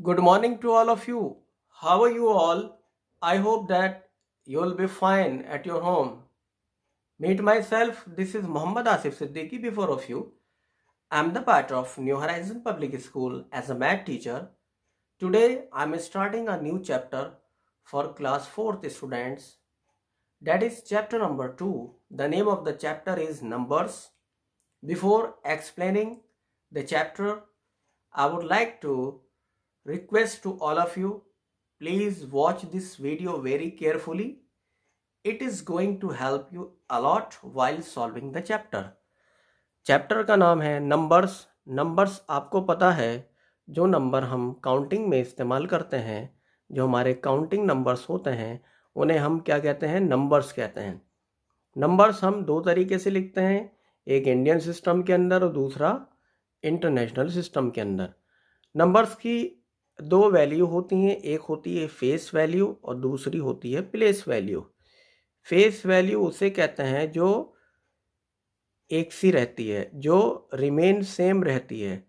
Good morning to all of you. How are you all? I hope that you'll be fine at your home. Meet myself, this is Muhammad Asif Siddiqui before of you. I'm the part of New Horizon Public School as a math teacher. Today I'm starting a new chapter for class 4th students. That is chapter number 2. The name of the chapter is Numbers. Before explaining the chapter, I would like to request to all of you, please watch this video very carefully. It is going to help you a lot while solving the chapter. Chapter का नाम है numbers. Numbers आपको पता है जो number हम counting में इस्तेमाल करते हैं, जो हमारे काउंटिंग नंबर्स होते हैं, उन्हें हम क्या कहते हैं? नंबर्स कहते हैं. नंबर्स हम दो तरीके से लिखते हैं, एक इंडियन सिस्टम के अंदर और दूसरा इंटरनेशनल सिस्टम के अंदर. नंबर्स की दो वैल्यू होती हैं, एक होती है फेस वैल्यू और दूसरी होती है प्लेस वैल्यू. फेस वैल्यू उसे कहते हैं जो एक सी रहती है, जो रिमेन सेम रहती है.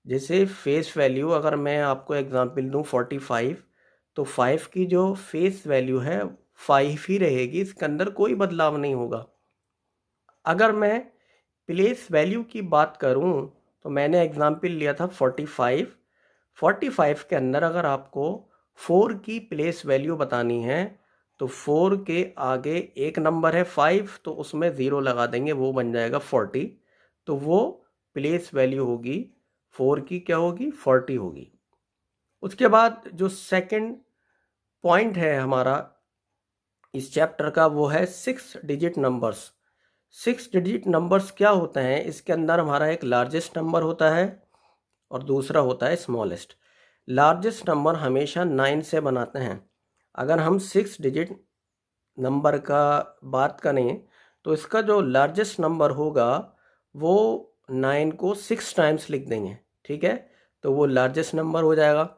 जैसे फेस वैल्यू, अगर मैं आपको एग्जांपल दूं 45, तो 5 की जो फेस वैल्यू है 5 ही रहेगी, इसके अंदर कोई बदलाव नहीं होगा. अगर मैं प्लेस वैल्यू की बात करूं तो मैंने एग्जांपल लिया था 45. 45 के अंदर अगर आपको 4 की प्लेस वैल्यू बतानी है तो 4 के आगे एक नंबर है 5, तो उसमें 0 लगा देंगे, वो बन जाएगा 40. तो वो प्लेस वैल्यू होगी 4 की, क्या होगी? 40 होगी. उसके बाद जो सेकंड पॉइंट है हमारा इस चैप्टर का, वो है 6 डिजिट नंबर्स. 6 डिजिट नंबर्स क्या होते हैं? इसके अंदर हमारा एक लार्जेस्ट नंबर होता है और दूसरा होता है स्मॉलेस्ट. लार्जेस्ट नंबर हमेशा 9 से बनाते हैं. अगर हम 6 डिजिट नंबर का बात करें तो इसका जो लार्जेस्ट नंबर होगा वो 9 को 6 टाइम्स लिख देंगे, ठीक है, तो वो लार्जेस्ट नंबर हो जाएगा.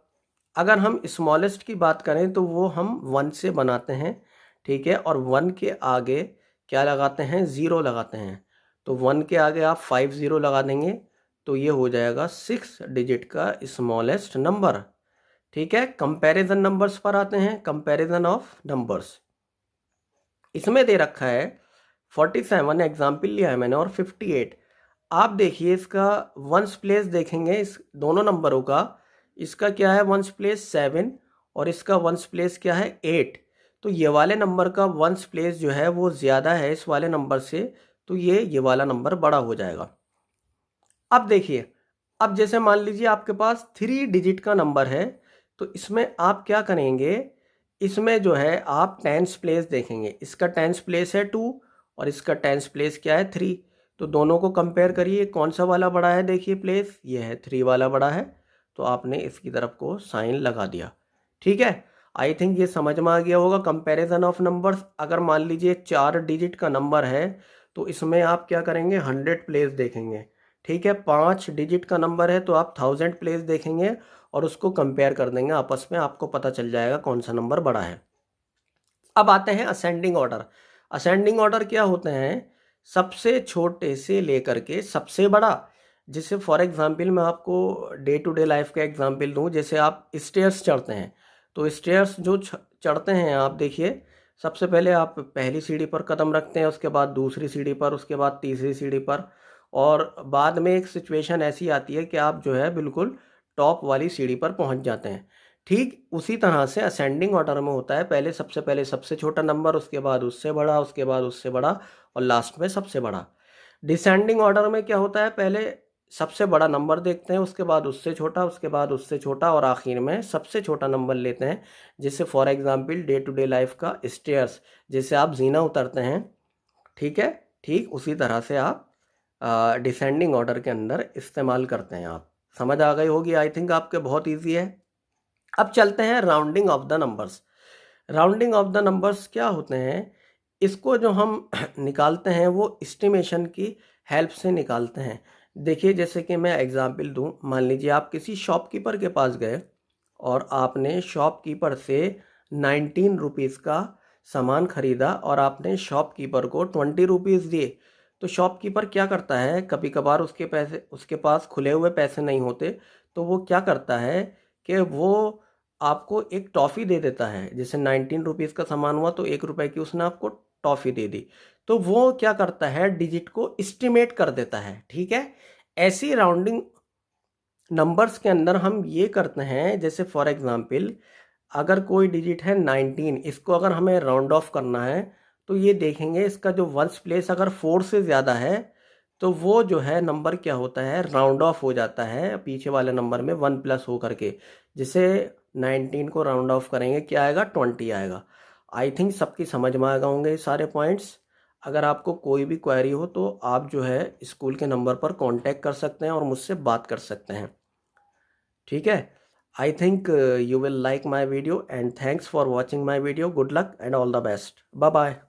अगर हम स्मॉलेस्ट की बात करें तो वो हम 1 से बनाते हैं, ठीक है, और 1 के आगे क्या लगाते हैं? 0 लगाते हैं. तो 1 के आगे आप 50 लगा देंगे, तो ये हो जाएगा 6 डिजिट का स्मॉलेस्ट नंबर, ठीक है. कंपैरिजन नंबर्स पर आते हैं, कंपैरिजन ऑफ नंबर्स. इसमें दे रखा है 47 एग्जाम्पल लिया है मैंने, और 58. आप देखिए इसका वंस प्लेस देखेंगे इस दोनों नंबरों का. इसका क्या है वंस प्लेस? 7, और इसका वंस प्लेस क्या है? 8. तो ये वाले नंबर का वंस प्लेस जो है वो ज़्यादा है इस वाले नंबर से, तो ये वाला नंबर बड़ा हो जाएगा. अब देखिए, अब जैसे मान लीजिए आपके पास 3 डिजिट का नंबर है, तो इसमें आप क्या करेंगे? इसमें जो है आप टेंस प्लेस देखेंगे. इसका टेंस प्लेस है 2 और इसका टेंस प्लेस क्या है? 3. तो दोनों को कंपेयर करिए, कौन सा वाला बड़ा है? देखिए प्लेस, ये है 3 वाला बड़ा है, तो आपने इसकी तरफ को साइन लगा दिया, ठीक है. आई थिंक ये समझ में आ गया होगा. कंपैरिजन ऑफ नंबर्स, अगर मान लीजिए 4 डिजिट का नंबर है तो इसमें आप क्या करेंगे? 100 प्लेस देखेंगे, ठीक है. 5 डिजिट का नंबर है तो आप 1000 प्लेस देखेंगे और उसको कंपेयर कर देंगे आपस में, आपको पता चल जाएगा कौन सा नंबर बड़ा है. अब आते हैं असेंडिंग ऑर्डर. असेंडिंग ऑर्डर क्या होते हैं? सबसे छोटे से लेकर के सबसे बड़ा. जैसे फॉर एग्जांपल मैं आपको डे टू डे लाइफ का एग्जांपल दूं. जैसे आप स्टेयर्स चढ़ते हैं, तो स्टेयर्स जो चढ़ते हैं आप देखिए, सबसे पहले आप पहली सीढ़ी पर कदम रखते हैं, उसके बाद दूसरी सीढ़ी पर, उसके बाद तीसरी सीढ़ी पर, और बाद में एक सिचुएशन ऐसी आती है कि आप जो है बिल्कुल टॉप वाली सीढ़ी पर पहुंच जाते हैं. ठीक उसी तरह से असेंडिंग ऑर्डर में होता है. पहले सबसे छोटा नंबर, उसके बाद उससे बड़ा, उसके बाद उससे बड़ा, और लास्ट में सबसे बड़ा. डिसेंडिंग ऑर्डर में क्या होता है? पहले सबसे बड़ा नंबर देखते हैं, उसके बाद उससे छोटा, उसके बाद उससे छोटा, और आखिर में सबसे छोटा नंबर लेते हैं. जैसे for example day to day life का स्टेयर्स, जैसे आप जीना उतरते हैं, ठीक है, ठीक उसी तरह से आप डिसेंडिंग ऑर्डर के अंदर इस्तेमाल करते हैं. आप समझ आ गई होगी, आई थिंक आपके बहुत ईजी है. अब चलते हैं rounding off the numbers. Rounding off the numbers क्या होते हैं? इसको जो हम निकालते हैं वो एस्टिमेशन की हेल्प से निकालते हैं. देखिए, जैसे कि मैं एग्जांपल दूं, मान लीजिए आप किसी शॉपकीपर के पास गए और आपने शॉपकीपर से 19 रुपीज़ का सामान खरीदा और आपने शॉपकीपर को 20 रुपीज़ दिए. तो शॉपकीपर क्या करता है? कभी कभार उसके पास खुले हुए पैसे नहीं होते, तो वो क्या करता है कि वो आपको एक टॉफ़ी दे देता है, जैसे 19 रुपीज़ का सामान हुआ तो 1 रुपए की उसने आपको टॉफ़ी दे दी, तो वो क्या करता है, डिजिट को एस्टिमेट कर देता है, ठीक है। ऐसी राउंडिंग नंबर्स के अंदर हम ये करते हैं, जैसे फॉर एग्जांपल अगर कोई डिजिट है 19, इसको अगर हमें राउंड ऑफ करना है तो ये देखेंगे इसका जो वंस प्लेस अगर 4 से ज़्यादा है तो वो जो है नंबर क्या होता है, राउंड ऑफ हो जाता है पीछे वाले नंबर में 1 प्लस हो करके। जिसे 19 को राउंड ऑफ करेंगे क्या आएगा, 20 आएगा। आई थिंक सबकी समझ में आ गए होंगे ये सारे पॉइंट्स। अगर आपको कोई भी क्वेरी हो तो आप जो है स्कूल के नंबर पर कांटेक्ट कर सकते हैं और मुझसे बात कर सकते हैं, ठीक है। I think you will like my video, and thanks for watching my video. Good luck and all the best. Bye bye.